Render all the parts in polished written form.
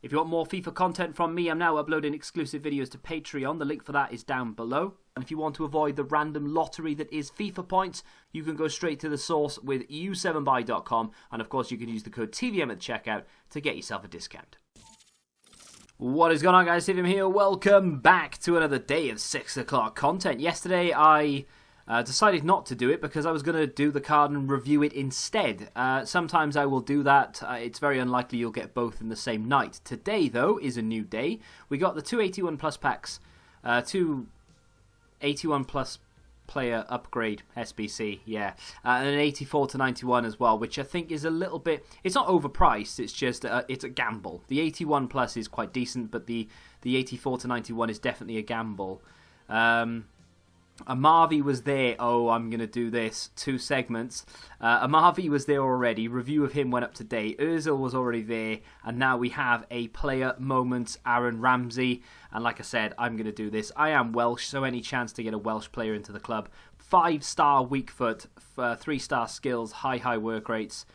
If you want more FIFA content from me, I'm now uploading exclusive videos to Patreon. The link for that is down below. And if you want to avoid the random lottery that is FIFA points, you can go straight to the source with u7buy.com. And of course, you can use the code TVM at checkout to get yourself a discount. What is going on, guys? TVM here. Welcome back to another day of 6 o'clock content. Yesterday, I decided not to do it because I was going to do the card and review it instead. Sometimes I will do that. It's very unlikely you'll get both in the same night. Today, though, is a new day. We got the 281 plus packs, 281 plus player upgrade SBC, yeah, and an 84 to 91 as well, which I think is a little bit, it's not overpriced, it's just, it's a gamble. The 81 plus is quite decent, but the 84 to 91 is definitely a gamble. Amavi was there. Oh, I'm going to do this. 2 segments. Amavi was there already. Review of him went up today. Ozil was already there. And now we have a player moments, Aaron Ramsey. And like I said, I'm going to do this. I am Welsh, so any chance to get a Welsh player into the club. 5-star weak foot, 3-star skills, high work rates.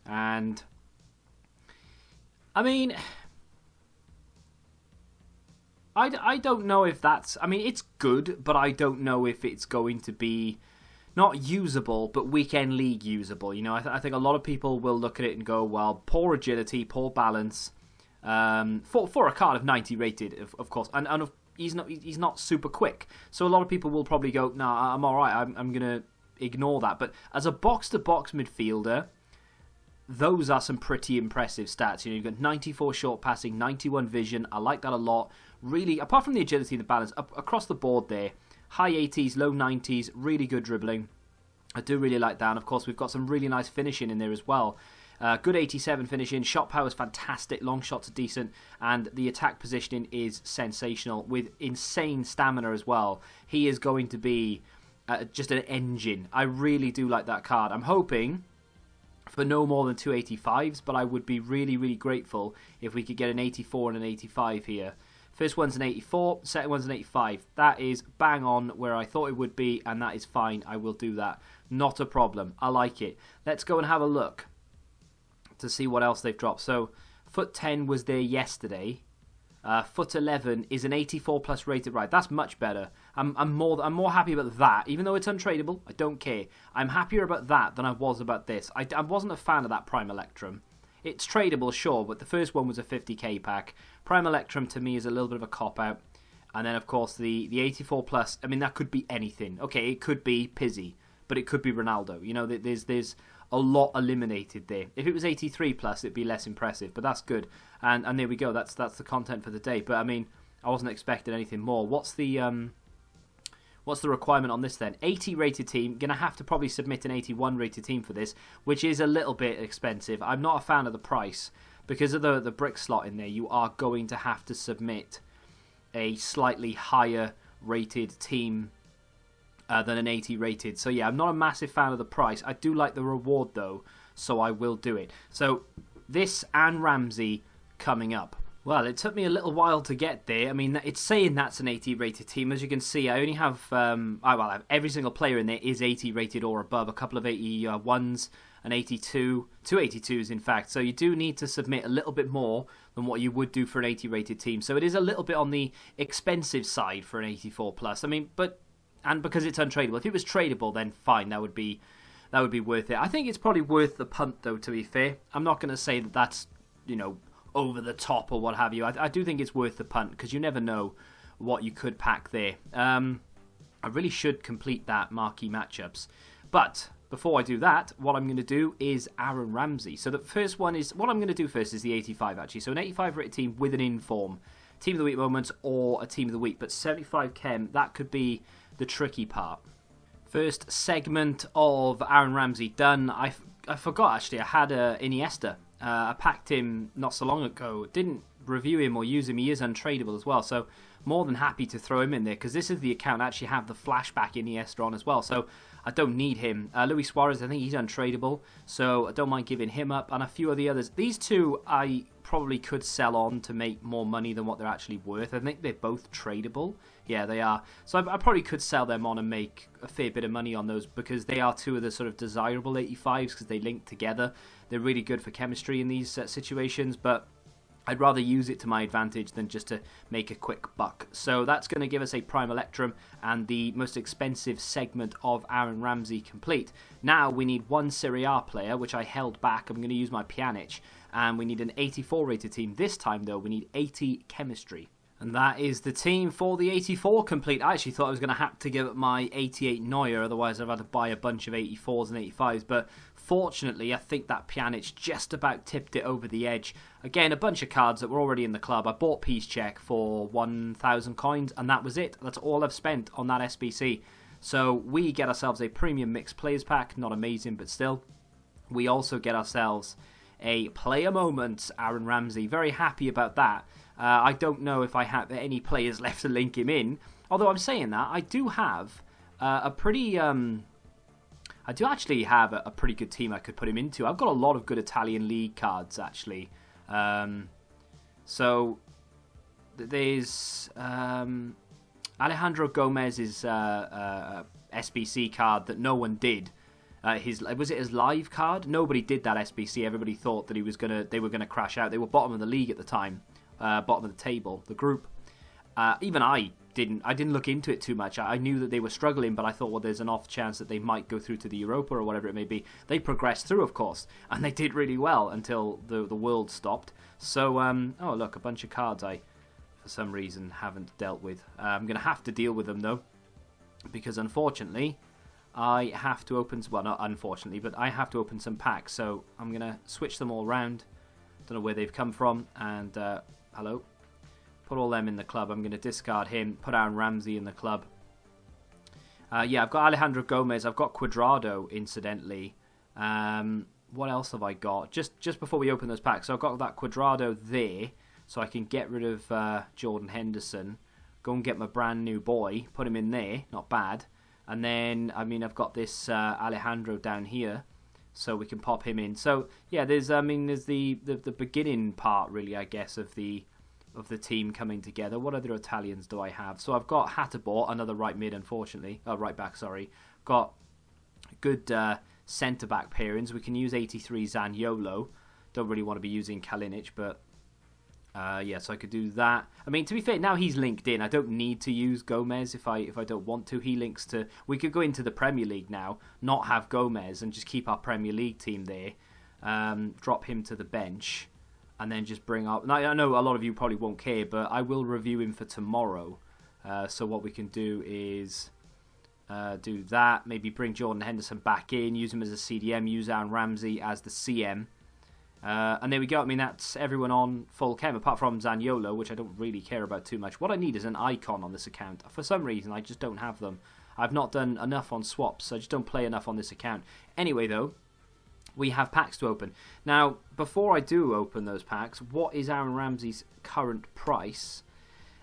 And, I mean, I don't know if that's... I mean, it's good, but I don't know if it's going to be not usable, but weekend league usable. You know, I think a lot of people will look at it and go, well, poor agility, poor balance, for a card of 90 rated, of course. And he's not super quick. So a lot of people will probably go, nah, I'm all right, I'm going to ignore that. But as a box-to-box midfielder, those are some pretty impressive stats. You know, you've got 94 short passing, 91 vision. I like that a lot. Really, apart from the agility and the balance, across the board there, high 80s, low 90s, really good dribbling. I do really like that. And of course, we've got some really nice finishing in there as well. Good 87 finishing, shot power is fantastic, long shots are decent, and the attack positioning is sensational with insane stamina as well. He is going to be just an engine. I really do like that card. I'm hoping for no more than 285s, but I would be really, really grateful if we could get an 84 and an 85 here. First one's an 84, second one's an 85. That is bang on where I thought it would be, and that is fine. I will do that. Not a problem. I like it. Let's go and have a look to see what else they've dropped. So, foot 10 was there yesterday. Foot 11 is an 84 plus rated. Right, that's much better. I'm more happy about that, even though it's untradeable. I don't care. I'm happier about that than I was about this. I wasn't a fan of that Prime Electrum. It's tradable, sure, but the first one was a 50k pack. Prime Electrum to me is a little bit of a cop-out. And then, of course, the 84 plus, I mean, that could be anything. Okay, it could be Pizzi, but it could be Ronaldo. You know, there's a lot eliminated there. If it was 83 plus, it'd be less impressive, but that's good. And there we go. That's the content for the day. But, I mean, I wasn't expecting anything more. What's the requirement on this then? 80 rated team. Going to have to probably submit an 81 rated team for this, which is a little bit expensive. I'm not a fan of the price. Because of the brick slot in there, you are going to have to submit a slightly higher rated team than an 80 rated. So yeah, I'm not a massive fan of the price. I do like the reward though, so I will do it. So this and Ramsey coming up. Well, it took me a little while to get there. I mean, it's saying that's an 80 rated team. As you can see, I only have, I have every single player in there is 80 rated or above. A couple of 81s, an 82, 2 82s in fact. So you do need to submit a little bit more than what you would do for an 80 rated team. So it is a little bit on the expensive side for an 84 plus. I mean, and because it's untradeable. If it was tradable, then fine, that would be worth it. I think it's probably worth the punt though, to be fair. I'm not going to say that that's, you know, over the top or what have you. I do think it's worth the punt because you never know what you could pack there. I really should complete that marquee matchups. But before I do that, what I'm going to do is Aaron Ramsey. So the first one is, what I'm going to do first is the 85 actually. So an 85 rated team with an inform. Team of the week moments or a team of the week. But 75 chem, that could be the tricky part. First segment of Aaron Ramsey done. I forgot actually, I had Iniesta. I packed him not so long ago. Didn't review him or use him. He is untradeable as well. So more than happy to throw him in there because this is the account I actually have the flashback Iniesta on as well. So I don't need him. Luis Suarez, I think he's untradeable. So I don't mind giving him up. And a few of the others. These two I probably could sell on to make more money than what they're actually worth. I think they're both tradable. Yeah, they are. So I probably could sell them on and make a fair bit of money on those because they are two of the sort of desirable 85s because they link together. They're really good for chemistry in these situations, but I'd rather use it to my advantage than just to make a quick buck. So that's going to give us a Prime Electrum and the most expensive segment of Aaron Ramsey complete. Now we need one Serie A player, which I held back. I'm going to use my Pjanic. And we need an 84 rated team. This time, though, we need 80 chemistry. And that is the team for the 84 complete. I actually thought I was going to have to give up my 88 Neuer, otherwise I've had to buy a bunch of 84s and 85s. But fortunately, I think that Pjanic just about tipped it over the edge. Again, a bunch of cards that were already in the club. I bought Piszczek for 1,000 coins, and that was it. That's all I've spent on that SBC. So we get ourselves a premium mixed players pack. Not amazing, but still. We also get ourselves a player moment, Aaron Ramsey. Very happy about that. I don't know if I have any players left to link him in. Although I'm saying that, I do have a pretty... I do actually have a pretty good team I could put him into. I've got a lot of good Italian league cards, actually. So, there's Alejandro Gomez's SBC card that no one did. Was it his live card? Nobody did that SBC. Everybody thought that they were gonna crash out. They were bottom of the league at the time. Bottom of the table, the group. Even I didn't look into it too much. I knew that they were struggling, but I thought, well, there's an off chance that they might go through to the Europa or whatever it may be. They progressed through, of course, and they did really well until the world stopped. So, oh look, a bunch of cards I, for some reason, haven't dealt with. I'm going to have to deal with them, though, because unfortunately, I have to open... Well, not unfortunately, but I have to open some packs, so I'm going to switch them all around. Don't know where they've come from, and... hello. Put all them in the club. I'm going to discard him. Put Aaron Ramsey in the club. Yeah, I've got Alejandro Gomez. I've got Cuadrado, incidentally. What else have I got? Just before we open those packs. So I've got that Cuadrado there. So I can get rid of Jordan Henderson. Go and get my brand new boy. Put him in there. Not bad. And then, I mean, I've got this Alejandro down here. So we can pop him in. So yeah, there's the beginning part, really, I guess, of the team coming together. What other Italians do I have? So I've got Hatterborn, another right mid, unfortunately. Right back, sorry. Got good centre back pairings. We can use 83 Zaniolo. Don't really want to be using Kalinic, but yeah, so I could do that. I mean, to be fair, now he's linked in. I don't need to use Gomez if I don't want to. He links to... We could go into the Premier League now, not have Gomez, and just keep our Premier League team there. Drop him to the bench, and then just bring up... Now, I know a lot of you probably won't care, but I will review him for tomorrow. So what we can do is do that. Maybe bring Jordan Henderson back in, use him as a CDM, use Aaron Ramsey as the CM. And there we go. I mean, that's everyone on full chem, apart from Zaniolo, which I don't really care about too much. What I need is an icon on this account. For some reason, I just don't have them. I've not done enough on swaps, so I just don't play enough on this account. Anyway, though, we have packs to open. Now, before I do open those packs, what is Aaron Ramsey's current price?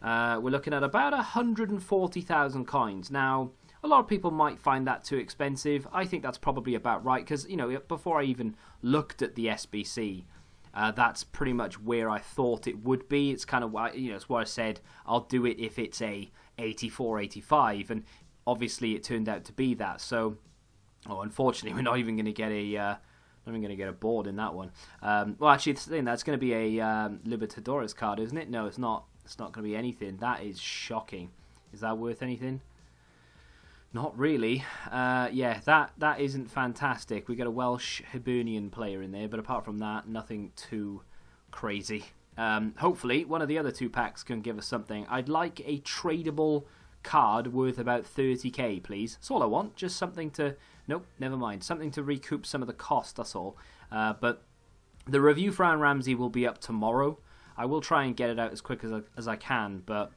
We're looking at about 140,000 coins. Now, a lot of people might find that too expensive. I think that's probably about right, because, you know, before I even looked at the SBC, that's pretty much where I thought it would be. It's kind of why, you know, it's why I said I'll do it if it's a 84, 85, and obviously it turned out to be that. So, unfortunately, we're not even going to get a board in that one. Well, actually, that's going to be a Libertadores card, isn't it? No, it's not. It's not going to be anything. That is shocking. Is that worth anything? Not really. Yeah, that isn't fantastic. We got a Welsh Hibernian player in there, but apart from that, nothing too crazy. Hopefully, one of the other two packs can give us something. I'd like a tradable card worth about 30k, please. That's all I want. Just something to... Nope, never mind. Something to recoup some of the cost, that's all. But the review for Aaron Ramsey will be up tomorrow. I will try and get it out as quick as I can, but,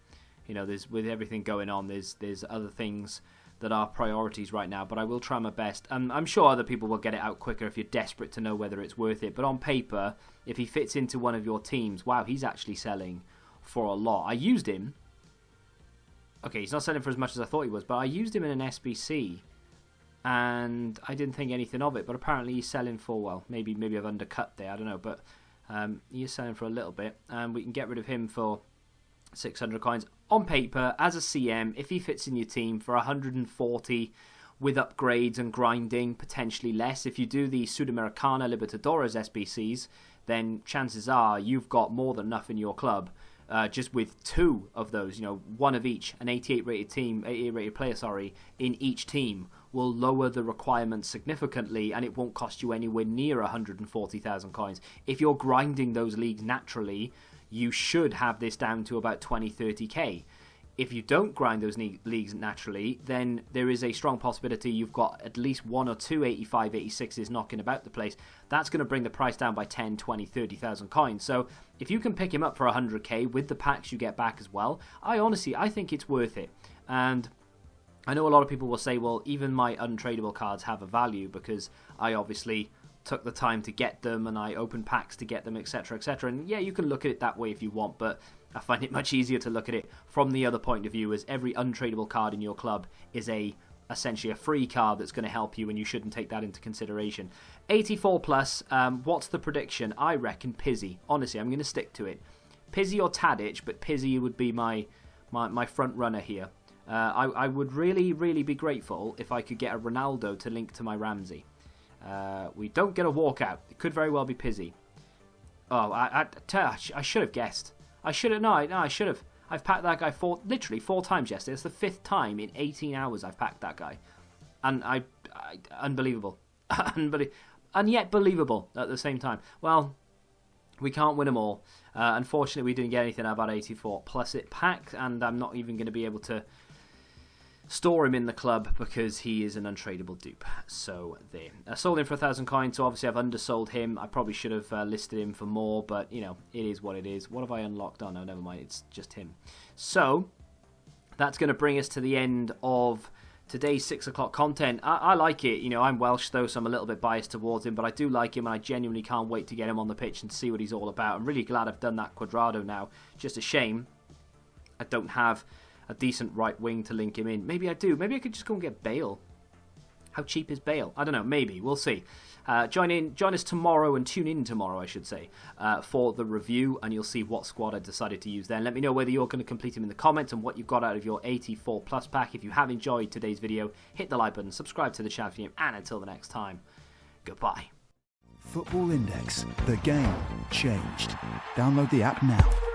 you know, with everything going on, there's other things that are priorities right now, but I will try my best. I'm sure other people will get it out quicker if you're desperate to know whether it's worth it. But on paper, if he fits into one of your teams, wow, he's actually selling for a lot. I used him. Okay, he's not selling for as much as I thought he was, but I used him in an SBC, and I didn't think anything of it. But apparently he's selling for, well, maybe I've undercut there, I don't know, but he is selling for a little bit, and we can get rid of him for 600 coins. On paper, as a CM, if he fits in your team for 140 with upgrades and grinding, potentially less. If you do the Sudamericana Libertadores SBCs, then chances are you've got more than enough in your club. Just with 2 of those, one of each, an 88 rated player, in each team will lower the requirements significantly, and it won't cost you anywhere near 140,000 coins. If you're grinding those leagues naturally, you should have this down to about 20-30k. If you don't grind those leagues naturally, then there is a strong possibility you've got at least 1 or 2 85, 86s knocking about the place. That's going to bring the price down by 10, 20, 30,000 coins. So if you can pick him up for 100k with the packs you get back as well, I think it's worth it. And I know a lot of people will say, well, even my untradeable cards have a value because I obviously took the time to get them and I opened packs to get them, etc., etc. And yeah, you can look at it that way if you want, but I find it much easier to look at it from the other point of view, as every untradeable card in your club is essentially a free card that's going to help you, and you shouldn't take that into consideration. 84 plus, what's the prediction? I reckon Pizzi. Honestly, I'm going to stick to it. Pizzi or Tadic, but Pizzi would be my front runner here. I would really, really be grateful if I could get a Ronaldo to link to my Ramsey. We don't get a walkout. It could very well be Pizzi. Oh, I should have guessed. I should have. No, I should have. I've packed that guy literally 4 times yesterday. It's the 5th time in 18 hours I've packed that guy. And unbelievable. And yet believable at the same time. Well, we can't win them all. Unfortunately, we didn't get anything out of that 84 plus it packed, and I'm not even going to be able to store him in the club because he is an untradeable dupe. So there. I sold him for 1,000 coins, so obviously I've undersold him. I probably should have listed him for more, but it is what it is. What have I unlocked? Oh no, never mind. It's just him. So that's going to bring us to the end of today's 6 o'clock content. I like it. I'm Welsh though, so I'm a little bit biased towards him, but I do like him, and I genuinely can't wait to get him on the pitch and see what he's all about. I'm really glad I've done that Cuadrado now. Just a shame I don't have a decent right wing to link him in. Maybe I do. Maybe I could just go and get Bale. How cheap is Bale? I don't know. Maybe. We'll see. Join us tomorrow, and tune in tomorrow, I should say, for the review, and you'll see what squad I decided to use then. Let me know whether you're going to complete him in the comments and what you got out of your 84 plus pack. If you have enjoyed today's video, hit the like button, subscribe to the channel, and until the next time, goodbye. Football Index. The game changed. Download the app now.